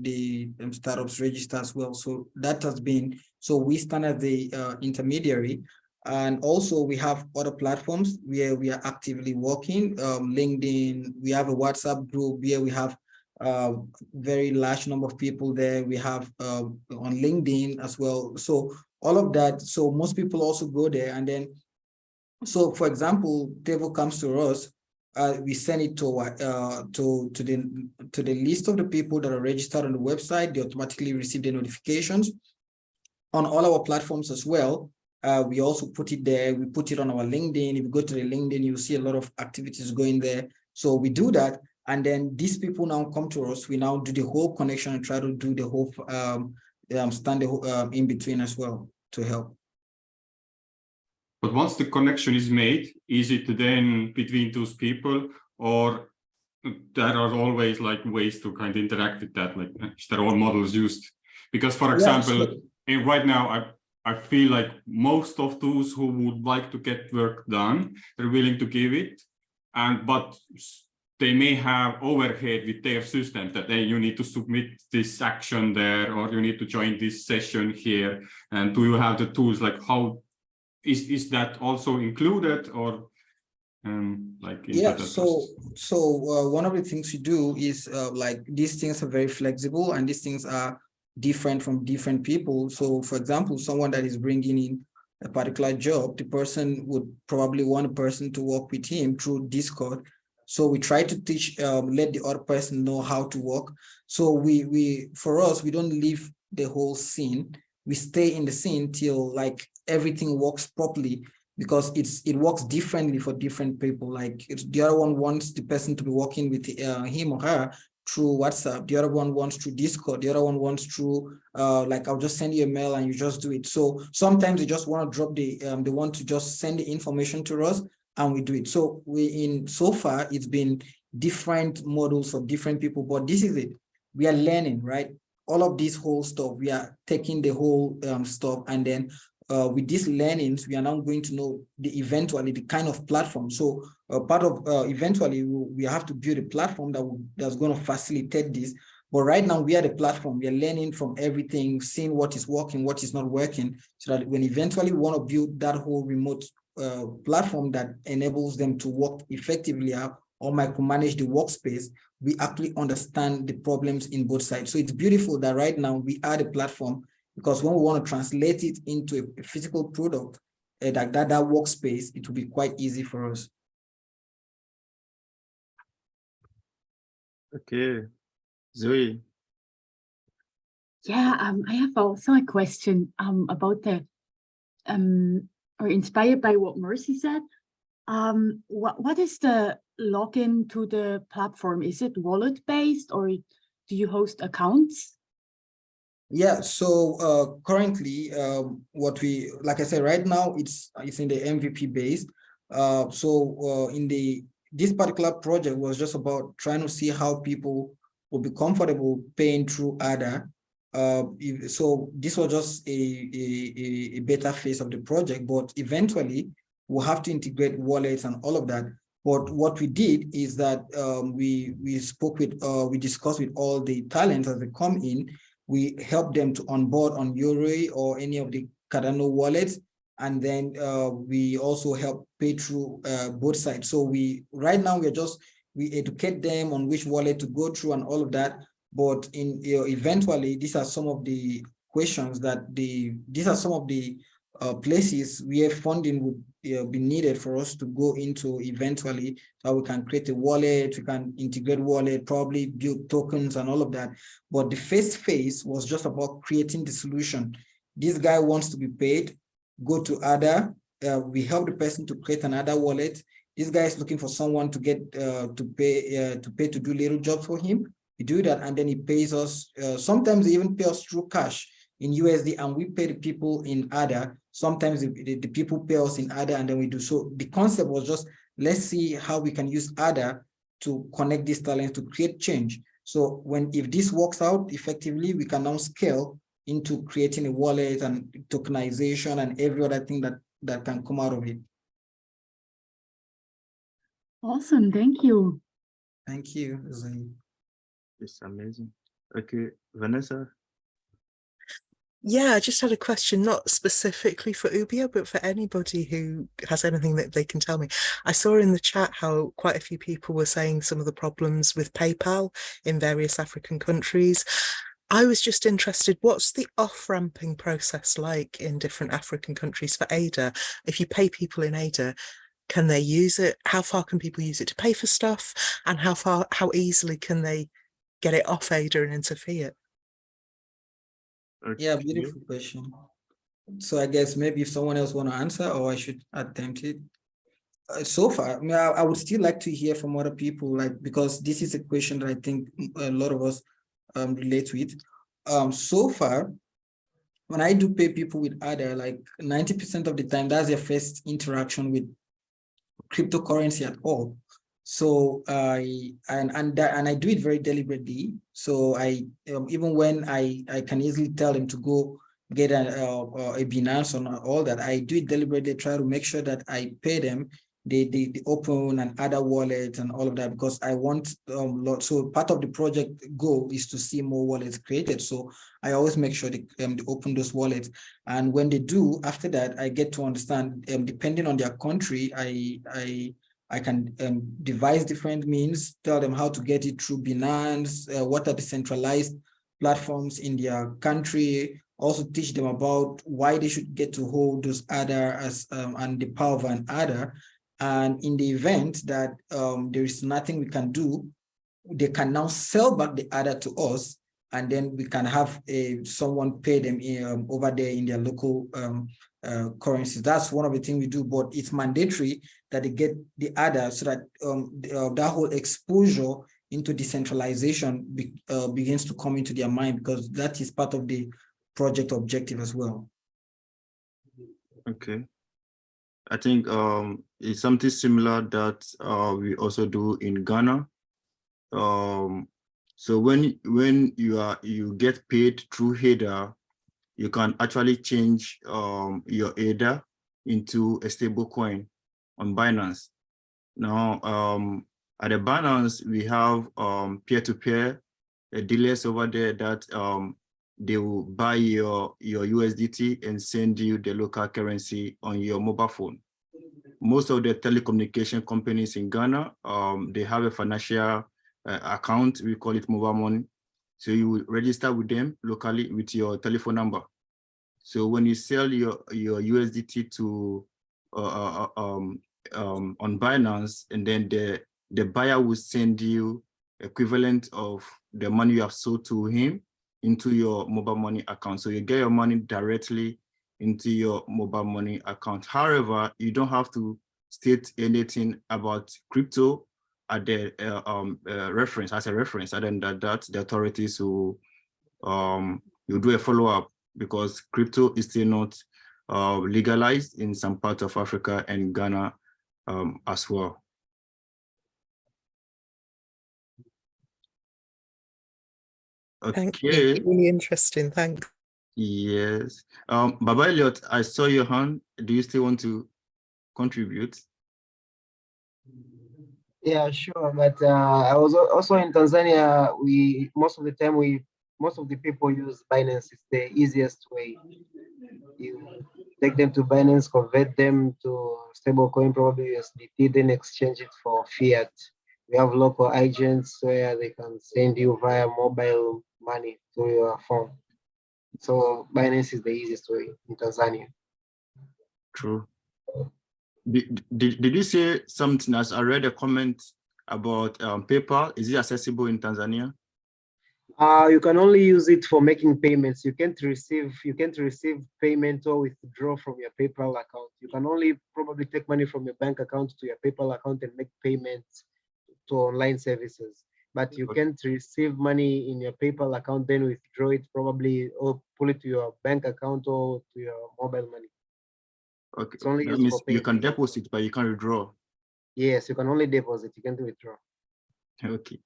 the startups register as well. So that has been, so we stand as the intermediary. And also we have other platforms where we are actively working. LinkedIn, we have a WhatsApp group where we have very large number of people there. We have on LinkedIn as well. So all of that. So most people also go there. And then, so for example, Devo comes to us, we send it to the list of the people that are registered on the website. They automatically receive the notifications on all our platforms as well. We also put it there. We put it on our LinkedIn. If you go to the LinkedIn, you'll see a lot of activities going there. So we do that. And then these people now come to us. We now do the whole connection and try to do the whole stand in between as well to help. But once the connection is made, is it then between those people, or there are always like ways to kind of interact with that? Like, is there all models used? Because, for example, right now, I feel like most of those who would like to get work done, they're willing to give it, but they may have overhead with their system that, hey, you need to submit this action there, or you need to join this session here. And do you have the tools? Like, how is that also included, or like? Yeah, so one of the things we do is like these things are very flexible, and these things are different from different people. So for example, someone that is bringing in a particular job, the person would probably want a person to work with him through Discord. So we try to teach, let the other person know how to work. So for us, we don't leave the whole scene. We stay in the scene till like everything works properly, because it works differently for different people. Like the other one wants the person to be working with him or her through WhatsApp. The other one wants through Discord. The other one wants through like, I'll just send you a mail and you just do it. So sometimes they just want to drop they want to just send the information to us and we do it. So so far it's been different models for different people, but this is it. We are learning, right? All of this whole stuff, we are taking the whole stuff, and then with these learnings, we are now going to know eventually the kind of platform. So part of eventually we have to build a platform that's going to facilitate this. But right now we are the platform. We are learning from everything, seeing what is working, what is not working, so that when eventually we want to build that whole remote platform that enables them to work effectively or micromanage the workspace, we actually understand the problems in both sides. So it's beautiful that right now we are the platform, because when we want to translate it into a physical product, like that workspace, it will be quite easy for us. Okay, Zoe. Yeah, I have also a question about the or inspired by what Mercy said. What is the login to the platform? Is it wallet based, or do you host accounts? Yeah, so currently, what we, like I said, right now it's in the MVP base. This particular project was just about trying to see how people will be comfortable paying through ADA. So this was just a beta phase of the project, but eventually we'll have to integrate wallets and all of that. But what we did is that we discussed with all the talents as they come in. We help them to onboard on Yoroi or any of the Cardano wallets. And then we also help pay through both sides. So right now we educate them on which wallet to go through and all of that. But eventually, these are some of the questions these are some of the places where funding would be needed for us to go into eventually, so we can create a wallet, we can integrate wallet, probably build tokens and all of that. But the first phase was just about creating the solution. This guy wants to be paid, go to ADA, we help the person to create another wallet. This guy is looking for someone to get to pay to do little jobs for him. We do that, and then he pays us. Sometimes they even pay us through cash in USD, and we pay the people in ADA. Sometimes the people pay us in ADA, and then we do. So the concept was just, let's see how we can use ADA to connect these talents to create change. So if this works out effectively, we can now scale into creating a wallet and tokenization and every other thing that can come out of it. Awesome, thank you. Thank you, Zane. It's amazing. Okay, Vanessa. Yeah, I just had a question, not specifically for Ubio, but for anybody who has anything that they can tell me. I saw in the chat how quite a few people were saying some of the problems with PayPal in various African countries. I was just interested, what's the off-ramping process like in different African countries for ADA? If you pay people in ADA, can they use it? How far can people use it to pay for stuff? And how easily can they get it off ADA and into fiat? Okay. Yeah, beautiful question. So I guess maybe if someone else want to answer, or I should attempt it. So far, I mean, I would still like to hear from other people, like, because this is a question that I think a lot of us relate with. So far, when I do pay people with ADA, like 90% of the time, that's their first interaction with cryptocurrency at all. So I do it very deliberately. So I even when I can easily tell them to go get a Binance and all that, I do it deliberately. Try to make sure that I pay them the open and other wallets and all of that, because I want so part of the project goal is to see more wallets created. So I always make sure they open those wallets, and when they do, after that I get to understand, depending on their country, I can devise different means, tell them how to get it through Binance, what are the centralized platforms in their country, also teach them about why they should get to hold those ADA as and the power of an ADA. And in the event that there is nothing we can do, they can now sell back the ADA to us, and then we can have someone pay them over there in their local currency. That's one of the things we do, but it's mandatory that they get the ADA so that that whole exposure into decentralization begins to come into their mind, because that is part of the project objective as well. Okay. I think it's something similar that we also do in Ghana. So when you get paid through ADA, you can actually change your ADA into a stable coin on Binance. Now, at the Binance, we have peer-to-peer dealers over there that they will buy your USDT and send you the local currency on your mobile phone. Most of the telecommunication companies in Ghana, they have a financial account, we call it mobile money. So you will register with them locally with your telephone number. So when you sell your USDT to on Binance, and then the buyer will send you equivalent of the money you have sold to him into your mobile money account. So you get your money directly into your mobile money account. However, you don't have to state anything about crypto at the reference, as a reference, and then that the authorities will you do a follow-up, because crypto is still not legalized in some parts of Africa and Ghana as well. Thank you. Really interesting. Thanks. Yes. Baba Elliot, I saw your hand. Do you still want to contribute? Yeah, sure. But I was also in Tanzania. Most of the people use Binance. It's the easiest way. You take them to Binance, convert them to stable coin, probably USDT, then exchange it for fiat. We have local agents where they can send you via mobile money to your phone. So Binance is the easiest way in Tanzania. True. Did you say something else? I read a comment about PayPal. Is it accessible in Tanzania? You can only use it for making payments. You can't receive payment or withdraw from your PayPal account. You can only probably take money from your bank account to your PayPal account and make payments to online services. But you can't receive money in your PayPal account, then withdraw it probably, or pull it to your bank account or to your mobile money. Okay, it's only that used means for you payment. can deposit, but you can't withdraw. Yes, you can only deposit, you can't withdraw. Okay,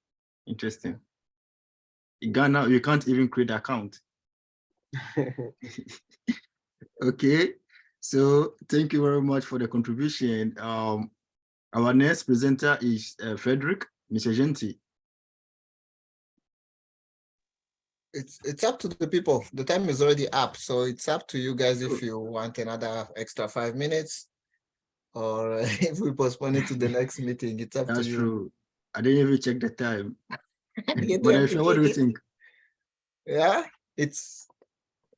interesting. In Ghana, you can't even create an account. Okay, so thank you very much for the contribution. Our next presenter is Frederick, Mr. Genti. It's up to the people. The time is already up, so it's up to you guys if you want another extra 5 minutes, or if we postpone it to the next meeting. It's up to you. That's true. I didn't even check the time. You But have to what do you check it. think? Yeah, it's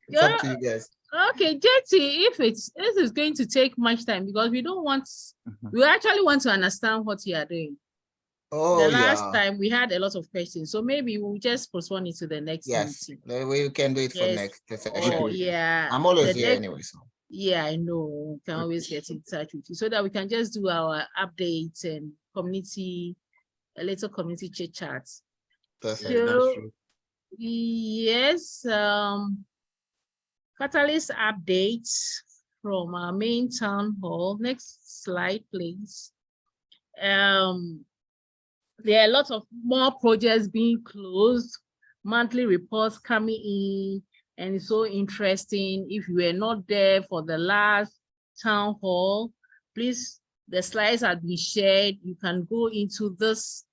Yeah. up to you guys. Okay, JT, if this is going to take much time, because we don't want, we actually want to understand what you are doing. Oh, the last yeah. time we had a lot of questions, so maybe we'll just postpone it to the next Yes, meeting. we can do it for Yes. next session. Oh, yeah. I'm always The here next- anyway, so. Yeah, I know. We can always get in touch with you so that we can just do our updates and a little community chit chats. That's Yeah, that's true. Yes, Catalyst updates from our main town hall. Next slide, please. There are a lot of more projects being closed, monthly reports coming in, and it's so interesting. If you were not there for the last town hall, please, the slides have been shared. You can go into this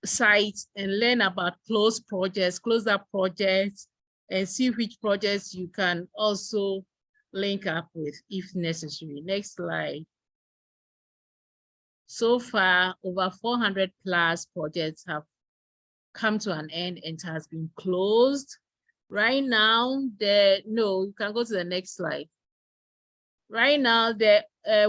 site and learn about closed up projects, and see which projects you can also link up with if necessary. Next slide. So far, over 400 plus projects have come to an end and has been closed. Right now, you can go to the next slide. Right now, the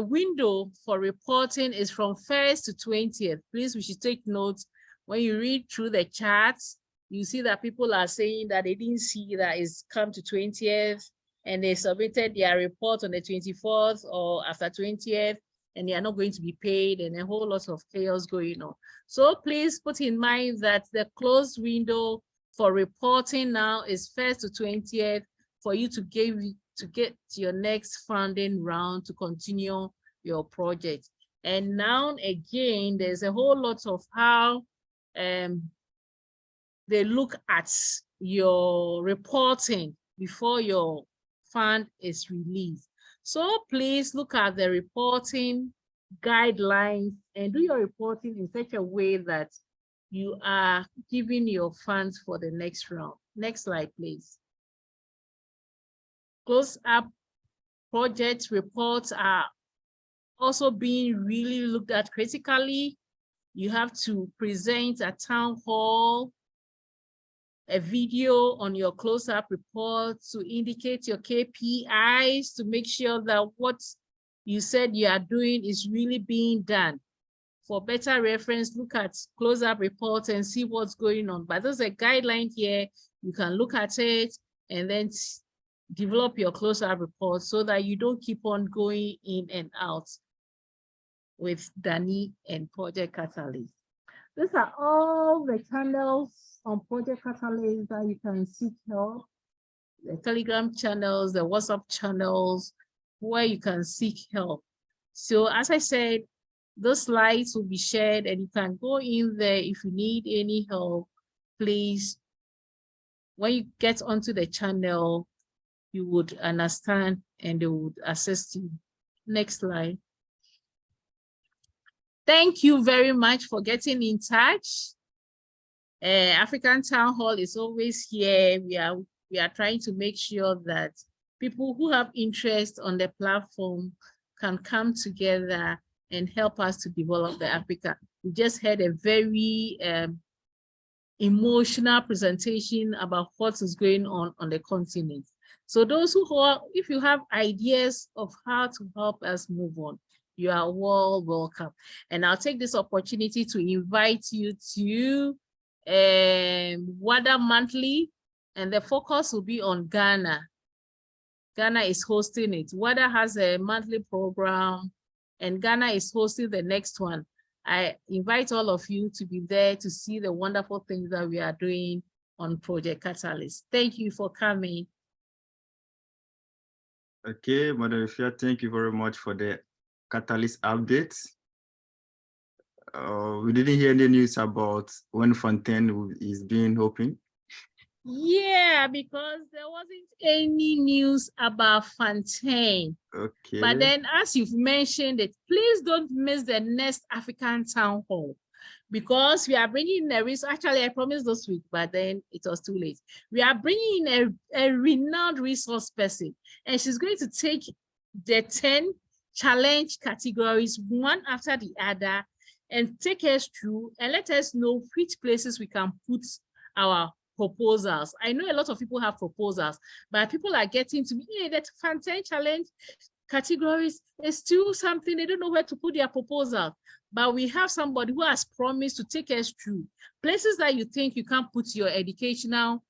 window for reporting is from 1st to 20th. Please, we should take notes. When you read through the charts, you see that people are saying that they didn't see that it's come to 20th and they submitted their report on the 24th or after 20th, and they are not going to be paid, and a whole lot of chaos going on. So please put in mind that the closed window for reporting now is 1st to 20th for you to get your next funding round to continue your project. And now again, there's a whole lot of how they look at your reporting before your fund is released. So please look at the reporting guidelines and do your reporting in such a way that you are giving your funds for the next round. Next slide, please. Close up project reports are also being really looked at critically. You have to present a town hall, a video on your close-up report to indicate your KPIs, to make sure that what you said you are doing is really being done. For better reference, look at close-up reports and see what's going on. But there's a guideline here. You can look at it and then develop your close-up report so that you don't keep on going in and out with Danny and Project Catalyst. These are all the channels on Project Catalyst that you can seek help. The Telegram channels, the WhatsApp channels, where you can seek help. So as I said, those slides will be shared and you can go in there if you need any help. Please, when you get onto the channel, you would understand and they would assist you. Next slide. Thank you very much for getting in touch. African Town Hall is always here. We are trying to make sure that people who have interest on the platform can come together and help us to develop the Africa. We just had a very emotional presentation about what is going on the continent. So those who are, if you have ideas of how to help us move on, you are all welcome. And I'll take this opportunity to invite you to WADA Monthly, and the focus will be on Ghana. Ghana is hosting it. WADA has a monthly program and Ghana is hosting the next one. I invite all of you to be there to see the wonderful things that we are doing on Project Catalyst. Thank you for coming. Okay, Madam Ifya, thank you very much for the Catalyst updates. We didn't hear any news about when Fontaine is being open. Yeah, because there wasn't any news about Fontaine. Okay. But then, as you've mentioned it, please don't miss the next African Town Hall, because we are bringing a resource. Actually, I promised this week, but then it was too late. We are bringing in a renowned resource person, and she's going to take the 10 challenge categories one after the other and take us through and let us know which places we can put our proposals. I know a lot of people have proposals, but people are getting to me, hey, that Fontaine challenge categories is still something, they don't know where to put their proposal. But we have somebody who has promised to take us through places that you think you can't put your educational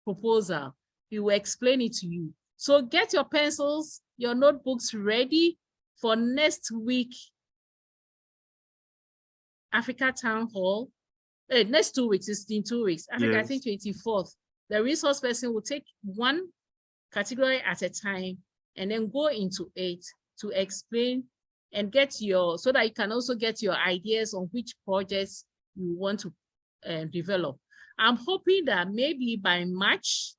proposal. He will explain it to you. So get your pencils, your notebooks ready for next week Africa Town Hall. Next 2 weeks, it's in 2 weeks. Africa, yes. I think 24th. The resource person will take one category at a time and then go into it to explain and get your, so that you can also get your ideas on which projects you want to develop. I'm hoping that maybe by March,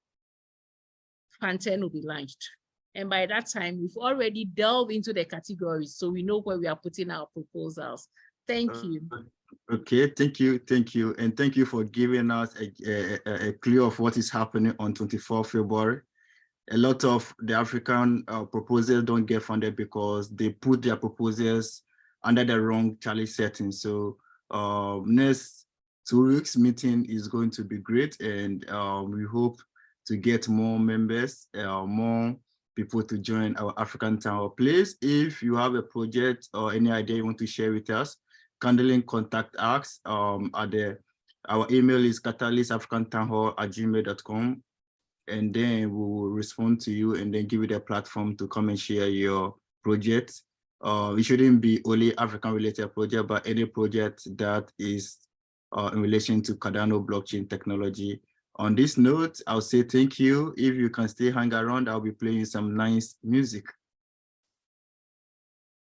Fontaine will be launched. And by that time, we've already delved into the categories, so we know where we are putting our proposals. Thank you. Okay, thank you, and thank you for giving us a clue of what is happening on 24 February. A lot of the African proposals don't get funded because they put their proposals under the wrong challenge setting. So next 2 weeks meeting is going to be great, and we hope to get more members, more people to join our African Town Hall. Please, if you have a project or any idea you want to share with us, kindly contact us. Our email is catalystafricantownhall@gmail.com, and then we will respond to you and then give you the platform to come and share your project. It shouldn't be only African related project, but any project that is in relation to Cardano blockchain technology. On this note, I'll say thank you. If you can still hang around, I'll be playing some nice music.